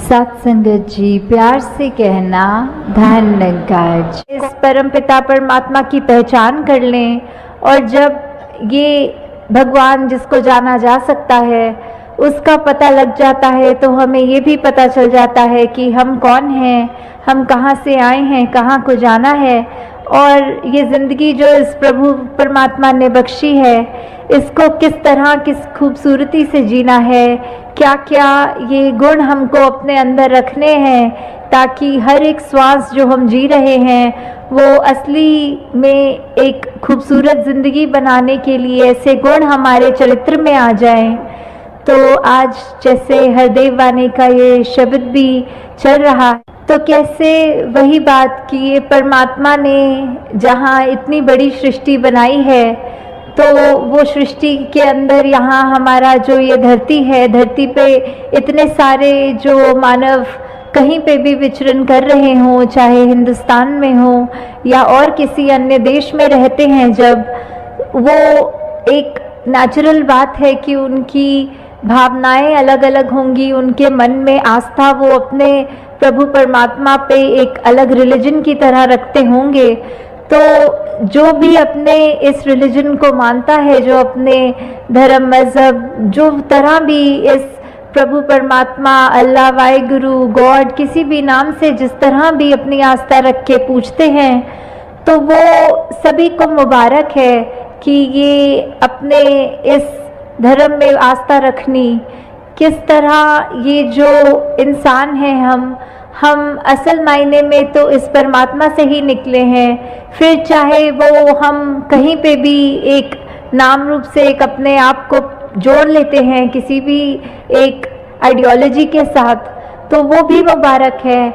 सत्संगत जी, प्यार से कहना धन्यवाद। इस परमपिता परमात्मा की पहचान कर लें, और जब ये भगवान जिसको जाना जा सकता है उसका पता लग जाता है, तो हमें ये भी पता चल जाता है कि हम कौन हैं, हम कहाँ से आए हैं, कहाँ को जाना है, और ये ज़िंदगी जो इस प्रभु परमात्मा ने बख्शी है इसको किस तरह, किस खूबसूरती से जीना है, क्या क्या ये गुण हमको अपने अंदर रखने हैं, ताकि हर एक श्वास जो हम जी रहे हैं वो असली में एक खूबसूरत ज़िंदगी बनाने के लिए ऐसे गुण हमारे चरित्र में आ जाएं। तो आज जैसे हरदेव वाणी का ये शब्द भी चल रहा है, तो कैसे वही बात कि ये परमात्मा ने जहाँ इतनी बड़ी सृष्टि बनाई है, तो वो सृष्टि के अंदर यहाँ हमारा जो ये धरती है, धरती पे इतने सारे जो मानव कहीं पे भी विचरण कर रहे हों, चाहे हिंदुस्तान में हो या और किसी अन्य देश में रहते हैं, जब वो एक नेचुरल बात है कि उनकी भावनाएं अलग अलग होंगी, उनके मन में आस्था वो अपने प्रभु परमात्मा पे एक अलग रिलीजन की तरह रखते होंगे। तो जो भी अपने इस रिलीजन को मानता है, जो अपने धर्म मज़हब जो तरह भी इस प्रभु परमात्मा, अल्लाह, वाहिगुरु, गॉड, किसी भी नाम से जिस तरह भी अपनी आस्था रख के पूछते हैं, तो वो सभी को मुबारक है कि ये अपने इस धर्म में आस्था रखनी। किस तरह ये जो इंसान है, हम असल मायने में तो इस परमात्मा से ही निकले हैं। फिर चाहे वो हम कहीं पे भी एक नाम रूप से एक अपने आप को जोड़ लेते हैं किसी भी एक आइडियोलॉजी के साथ, तो वो भी मुबारक है।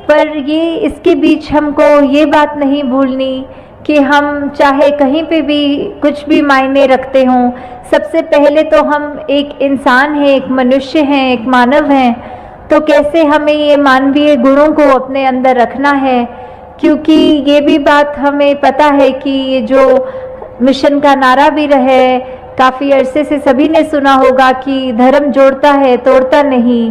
पर ये इसके बीच हमको ये बात नहीं भूलनी कि हम चाहे कहीं पे भी कुछ भी मायने रखते हों, सबसे पहले तो हम एक इंसान हैं, एक मनुष्य हैं, एक मानव हैं। तो कैसे हमें ये मानवीय गुणों को अपने अंदर रखना है, क्योंकि ये भी बात हमें पता है कि ये जो मिशन का नारा भी रहे, काफ़ी अरसे से सभी ने सुना होगा कि धर्म जोड़ता है, तोड़ता नहीं।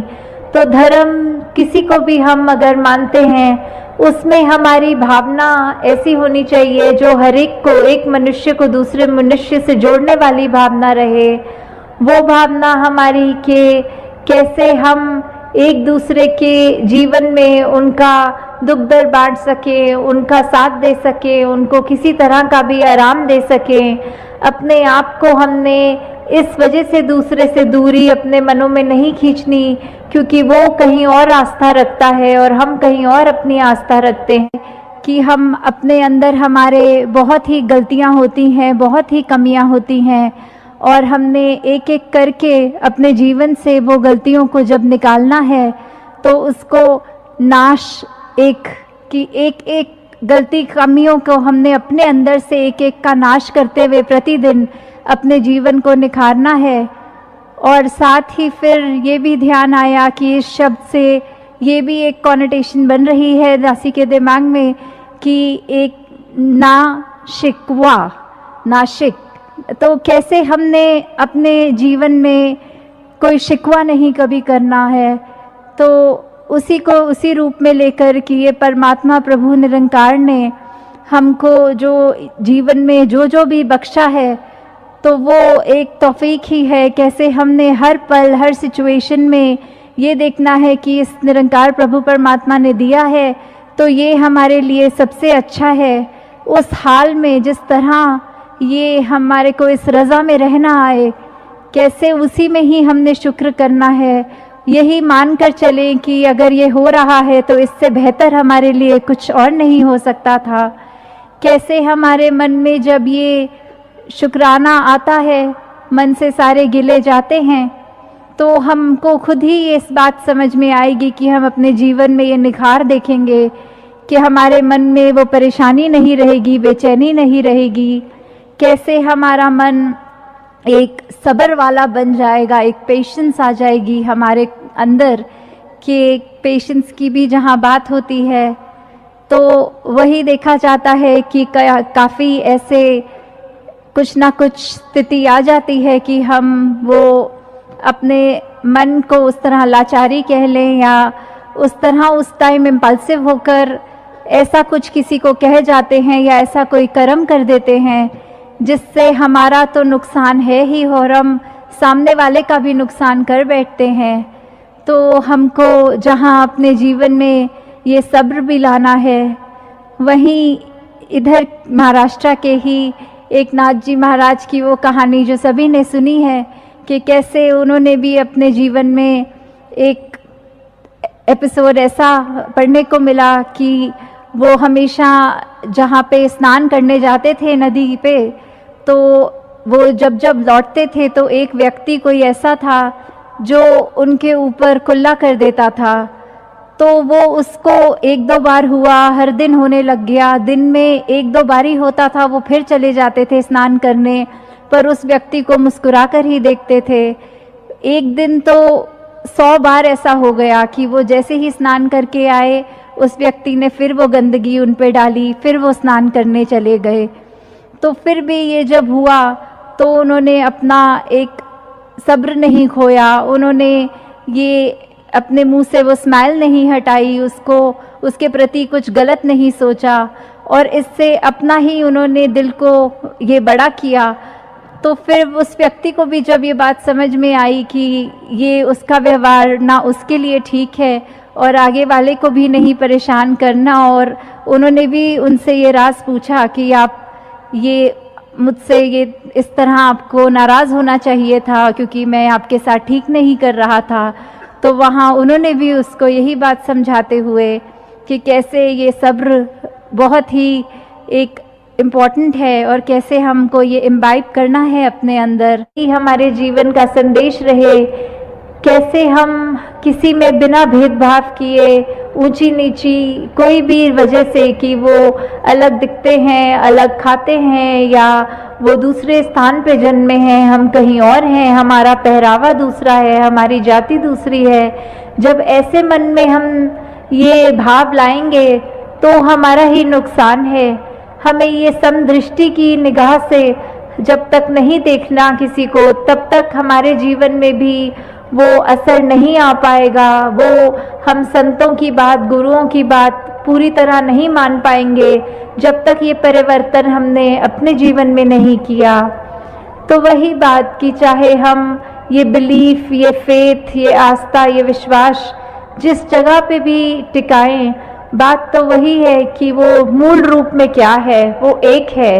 तो धर्म किसी को भी हम अगर मानते हैं, उसमें हमारी भावना ऐसी होनी चाहिए जो हर एक को, एक मनुष्य को दूसरे मनुष्य से जोड़ने वाली भावना रहे। वो भावना हमारी कि कैसे हम एक दूसरे के जीवन में उनका दुख दर्द बांट सके, उनका साथ दे सके, उनको किसी तरह का भी आराम दे सके। अपने आप को हमने इस वजह से दूसरे से दूरी अपने मनों में नहीं खींचनी, क्योंकि वो कहीं और आस्था रखता है और हम कहीं और अपनी आस्था रखते हैं, कि हम अपने अंदर हमारे बहुत ही गलतियां होती हैं, बहुत ही कमियां होती हैं, और हमने एक एक करके अपने जीवन से वो गलतियों को जब निकालना है, तो उसको नाश एक एक गलती, कमियों को हमने अपने अंदर से एक एक का नाश करते हुए प्रतिदिन अपने जीवन को निखारना है। और साथ ही फिर ये भी ध्यान आया कि इस शब्द से ये भी एक कॉनोटेशन बन रही है दासी के दिमाग में कि एक नाशिक, तो कैसे हमने अपने जीवन में कोई शिकवा नहीं कभी करना है, तो उसी को उसी रूप में लेकर कि ये परमात्मा प्रभु निरंकार ने हमको जो जीवन में जो जो भी बख्शा है, तो वो एक तौफीक ही है। कैसे हमने हर पल, हर सिचुएशन में ये देखना है कि इस निरंकार प्रभु परमात्मा ने दिया है, तो ये हमारे लिए सबसे अच्छा है। उस हाल में जिस तरह ये हमारे को इस रज़ा में रहना आए, कैसे उसी में ही हमने शुक्र करना है। यही मानकर चलें कि अगर ये हो रहा है तो इससे बेहतर हमारे लिए कुछ और नहीं हो सकता था। कैसे हमारे मन में जब ये शुक्राना आता है, मन से सारे गिले जाते हैं, तो हमको खुद ही इस बात समझ में आएगी कि हम अपने जीवन में ये निखार देखेंगे कि हमारे मन में वो परेशानी नहीं रहेगी, बेचैनी नहीं रहेगी। कैसे हमारा मन एक सब्र वाला बन जाएगा, एक पेशेंस आ जाएगी हमारे अंदर, कि एक पेशेंस की भी जहाँ बात होती है, तो वही देखा जाता है कि काफ़ी ऐसे कुछ ना कुछ स्थिति आ जाती है कि हम वो अपने मन को उस तरह लाचारी कह लें या उस तरह उस टाइम इम्पल्सिव होकर ऐसा कुछ किसी को कह जाते हैं या ऐसा कोई कर्म कर देते हैं जिससे हमारा तो नुकसान है ही और हम सामने वाले का भी नुकसान कर बैठते हैं। तो हमको जहाँ अपने जीवन में ये सब्र भी लाना है, वहीं इधर महाराष्ट्र के ही एक नाथ जी महाराज की वो कहानी जो सभी ने सुनी है कि कैसे उन्होंने भी अपने जीवन में एक एपिसोड ऐसा पढ़ने को मिला कि वो हमेशा जहाँ पे स्नान करने जाते थे नदी पे, तो वो जब जब लौटते थे तो एक व्यक्ति कोई ऐसा था जो उनके ऊपर कुल्ला कर देता था। तो वो उसको एक दो बार हुआ, हर दिन होने लग गया, दिन में एक दो बार ही होता था, वो फिर चले जाते थे स्नान करने, पर उस व्यक्ति को मुस्कुरा कर ही देखते थे। एक दिन तो 100 बार ऐसा हो गया कि वो जैसे ही स्नान करके आए उस व्यक्ति ने फिर वो गंदगी उन पे डाली, फिर वो स्नान करने चले गए। तो फिर भी ये जब हुआ तो उन्होंने अपना एक सब्र नहीं खोया, उन्होंने ये अपने मुंह से वो स्माइल नहीं हटाई, उसको उसके प्रति कुछ गलत नहीं सोचा और इससे अपना ही उन्होंने दिल को ये बड़ा किया। तो फिर उस व्यक्ति को भी जब ये बात समझ में आई कि ये उसका व्यवहार ना उसके लिए ठीक है और आगे वाले को भी नहीं परेशान करना, और उन्होंने भी उनसे ये राज पूछा कि आप ये मुझसे ये इस तरह आपको नाराज़ होना चाहिए था क्योंकि मैं आपके साथ ठीक नहीं कर रहा था। तो वहाँ उन्होंने भी उसको यही बात समझाते हुए कि कैसे ये सब्र बहुत ही एक इम्पॉर्टेंट है और कैसे हमको ये इम्बाइब करना है अपने अंदर कि हमारे जीवन का संदेश रहे, कैसे हम किसी में बिना भेदभाव किए ऊंची नीची कोई भी वजह से कि वो अलग दिखते हैं, अलग खाते हैं या वो दूसरे स्थान पे जन्मे हैं, हम कहीं और हैं, हमारा पहरावा दूसरा है, हमारी जाति दूसरी है, जब ऐसे मन में हम ये भाव लाएंगे तो हमारा ही नुकसान है। हमें ये समदृष्टि की निगाह से जब तक नहीं देखना किसी को, तब तक हमारे जीवन में भी वो असर नहीं आ पाएगा, वो हम संतों की बात, गुरुओं की बात पूरी तरह नहीं मान पाएंगे जब तक ये परिवर्तन हमने अपने जीवन में नहीं किया। तो वही बात कि चाहे हम ये बिलीफ, ये फेथ, ये आस्था, ये विश्वास जिस जगह पे भी टिकाएं, बात तो वही है कि वो मूल रूप में क्या है, वो एक है,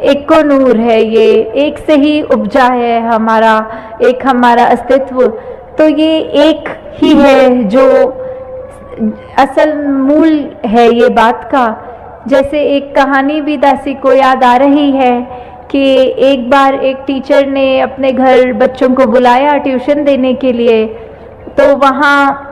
एक को नूर है, ये एक से ही उपजा है हमारा अस्तित्व। तो ये एक ही है जो असल मूल है ये बात का। जैसे एक कहानी भी दासी को याद आ रही है कि एक बार एक टीचर ने अपने घर बच्चों को बुलाया ट्यूशन देने के लिए, तो वहाँ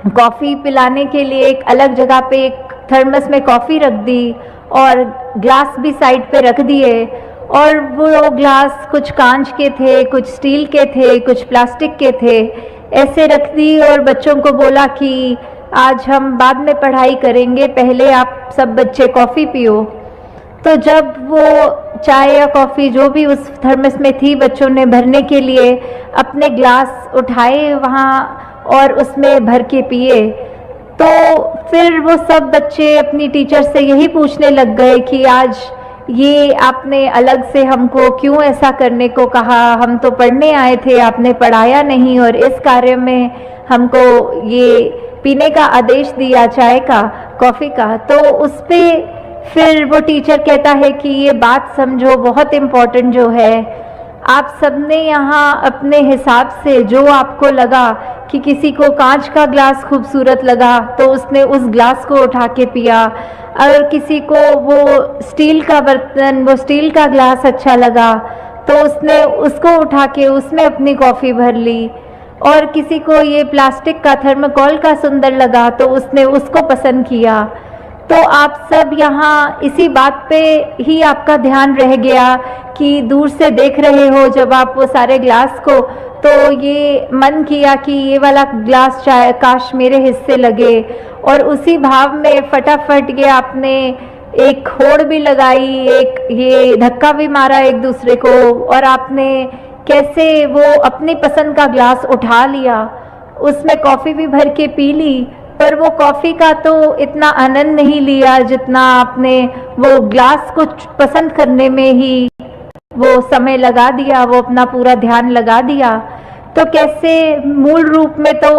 कॉफ़ी पिलाने के लिए एक अलग जगह पे एक थर्मस में कॉफ़ी रख दी और ग्लास भी साइड पे रख दिए, और वो ग्लास कुछ कांच के थे, कुछ स्टील के थे, कुछ प्लास्टिक के थे, ऐसे रख दी और बच्चों को बोला कि आज हम बाद में पढ़ाई करेंगे, पहले आप सब बच्चे कॉफ़ी पियो। तो जब वो चाय या कॉफ़ी जो भी उस थर्मस में थी बच्चों ने भरने के लिए अपने ग्लास उठाए वहाँ और उसमें भर के पिए, तो फिर वो सब बच्चे अपनी टीचर से यही पूछने लग गए कि आज ये आपने अलग से हमको क्यों ऐसा करने को कहा, हम तो पढ़ने आए थे, आपने पढ़ाया नहीं और इस कार्य में हमको ये पीने का आदेश दिया चाय का, कॉफ़ी का। तो उस पर फिर वो टीचर कहता है कि ये बात समझो, बहुत इम्पोर्टेंट जो है, आप सबने यहाँ अपने हिसाब से जो आपको लगा कि किसी को कांच का ग्लास खूबसूरत लगा तो उसने उस ग्लास को उठा के पिया, अगर किसी को वो स्टील का बर्तन, वो स्टील का ग्लास अच्छा लगा तो उसने उसको उठा के उसमें अपनी कॉफ़ी भर ली, और किसी को ये प्लास्टिक का थर्मोकोल का सुंदर लगा तो उसने उसको पसंद किया। तो आप सब यहाँ इसी बात पे ही आपका ध्यान रह गया कि दूर से देख रहे हो जब आप वो सारे ग्लास को, तो ये मन किया कि ये वाला ग्लास चाहे काश मेरे हिस्से लगे, और उसी भाव में फटाफट ये आपने एक होड़ भी लगाई, एक ये धक्का भी मारा एक दूसरे को, और आपने कैसे वो अपनी पसंद का ग्लास उठा लिया, उसमें कॉफ़ी भी भर के पी ली, पर वो कॉफ़ी का तो इतना आनंद नहीं लिया जितना आपने वो ग्लास को पसंद करने में ही वो समय लगा दिया, वो अपना पूरा ध्यान लगा दिया। तो कैसे मूल रूप में तो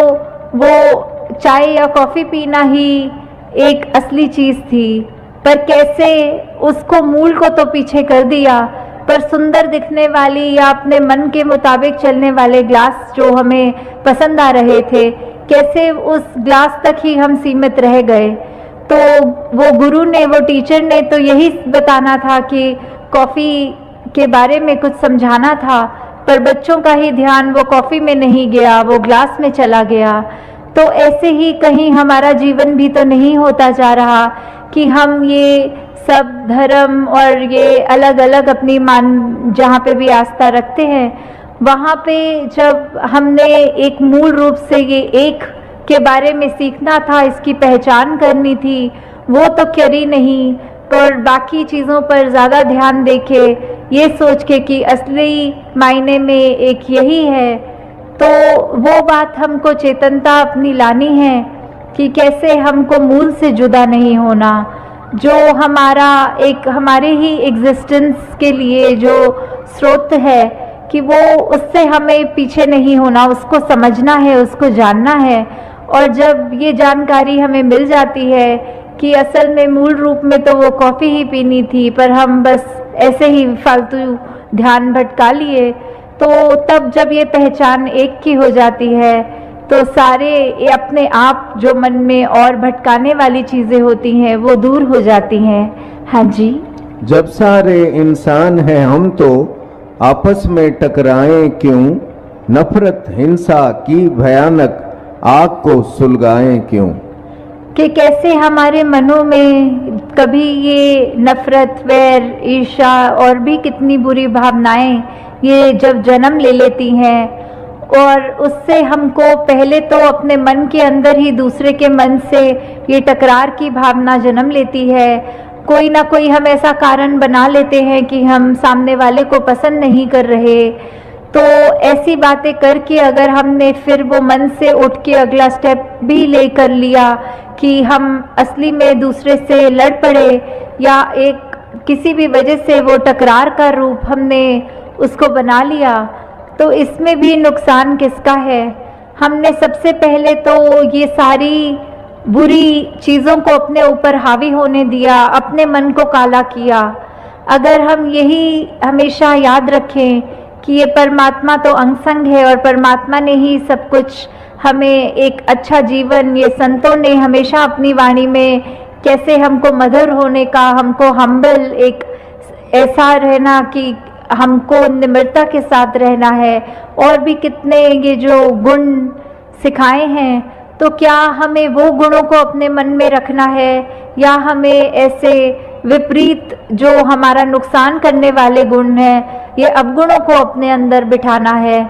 वो चाय या कॉफ़ी पीना ही एक असली चीज़ थी, पर कैसे उसको मूल को तो पीछे कर दिया, पर सुंदर दिखने वाली या अपने मन के मुताबिक चलने वाले ग्लास जो हमें पसंद आ रहे थे, कैसे उस ग्लास तक ही हम सीमित रह गए। तो वो गुरु ने, वो टीचर ने तो यही बताना था कि कॉफ़ी के बारे में कुछ समझाना था, पर बच्चों का ही ध्यान वो कॉफ़ी में नहीं गया, वो ग्लास में चला गया। तो ऐसे ही कहीं हमारा जीवन भी तो नहीं होता जा रहा कि हम ये सब धर्म और ये अलग अलग अपनी मान जहाँ पे भी आस्था रखते हैं, वहाँ पे जब हमने एक मूल रूप से ये एक के बारे में सीखना था, इसकी पहचान करनी थी, वो तो करी नहीं, पर बाकी चीज़ों पर ज़्यादा ध्यान देके ये सोच के कि असली मायने में एक यही है, तो वो बात हमको चेतनता अपनी लानी है कि कैसे हमको मूल से जुदा नहीं होना, जो हमारा एक हमारे ही एग्जिस्टेंस के लिए जो स्रोत है, कि वो उससे हमें पीछे नहीं होना, उसको समझना है, उसको जानना है। और जब ये जानकारी हमें मिल जाती है कि असल में मूल रूप में तो वो कॉफ़ी ही पीनी थी, पर हम बस ऐसे ही फालतू ध्यान भटका लिए, तो तब जब ये पहचान एक की हो जाती है तो सारे ये अपने आप जो मन में और भटकाने वाली चीज़ें होती हैं वो दूर हो जाती हैं। हाँ जी। जब सारे इंसान हैं हम तो आपस में टकराएं क्यों, नफरत हिंसा की भयानक आग को सुलगाएं क्यों। कि कैसे हमारे मनों में कभी ये नफरत, वैर, ईर्ष्या और भी कितनी बुरी भावनाएं ये जब जन्म ले लेती हैं, और उससे हमको पहले तो अपने मन के अंदर ही दूसरे के मन से ये टकरार की भावना जन्म लेती है। कोई ना कोई हम ऐसा कारण बना लेते हैं कि हम सामने वाले को पसंद नहीं कर रहे, तो ऐसी बातें करके अगर हमने फिर वो मन से उठ के अगला स्टेप भी ले कर लिया कि हम असली में दूसरे से लड़ पड़े, या एक किसी भी वजह से वो टकरार का रूप हमने उसको बना लिया, तो इसमें भी नुकसान किसका है। हमने सबसे पहले तो ये सारी बुरी चीज़ों को अपने ऊपर हावी होने दिया, अपने मन को काला किया। अगर हम यही हमेशा याद रखें कि ये परमात्मा तो अंग संग है और परमात्मा ने ही सब कुछ हमें एक अच्छा जीवन, ये संतों ने हमेशा अपनी वाणी में कैसे हमको मधुर होने का, हमको हम्बल एक ऐसा रहना कि हमको निम्रता के साथ रहना है, और भी कितने ये जो गुण सिखाए हैं, तो क्या हमें वो गुणों को अपने मन में रखना है या हमें ऐसे विपरीत जो हमारा नुकसान करने वाले गुण हैं, ये अवगुणों को अपने अंदर बिठाना है।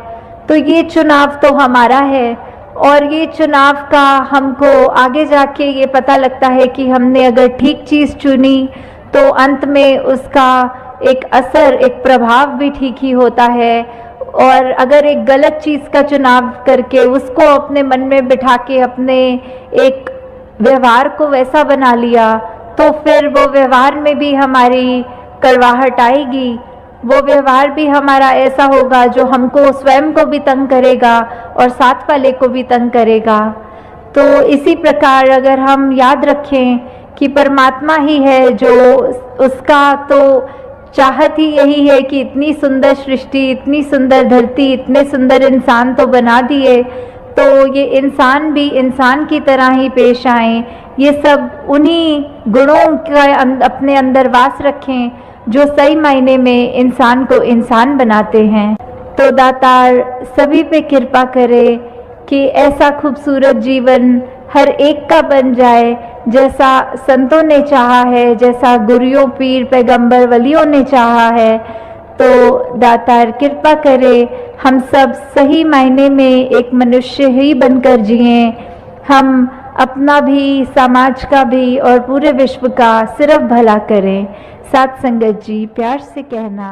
तो ये चुनाव तो हमारा है, और ये चुनाव का हमको आगे जाके ये पता लगता है कि हमने अगर ठीक चीज़ चुनी तो अंत में उसका एक असर, एक प्रभाव भी ठीक ही होता है, और अगर एक गलत चीज़ का चुनाव करके उसको अपने मन में बिठा के अपने एक व्यवहार को वैसा बना लिया, तो फिर वो व्यवहार में भी हमारी कड़वाहट आएगी, वो व्यवहार भी हमारा ऐसा होगा जो हमको स्वयं को भी तंग करेगा और साथ वाले को भी तंग करेगा। तो इसी प्रकार अगर हम याद रखें कि परमात्मा ही है जो, उसका तो चाहत ही यही है कि इतनी सुंदर सृष्टि, इतनी सुंदर धरती, इतने सुंदर इंसान तो बना दिए, तो ये इंसान भी इंसान की तरह ही पेश आएं, ये सब उन्हीं गुणों का अपने अंदर वास रखें जो सही मायने में इंसान को इंसान बनाते हैं। तो दातार सभी पे कृपा करे कि ऐसा खूबसूरत जीवन हर एक का बन जाए जैसा संतों ने चाहा है, जैसा गुरुओं, पीर, पैगंबर, वलियों ने चाहा है। तो दातार कृपा करे हम सब सही मायने में एक मनुष्य ही बनकर जिएं, हम अपना भी, समाज का भी और पूरे विश्व का सिर्फ भला करें। साथ संगत जी प्यार से कहना।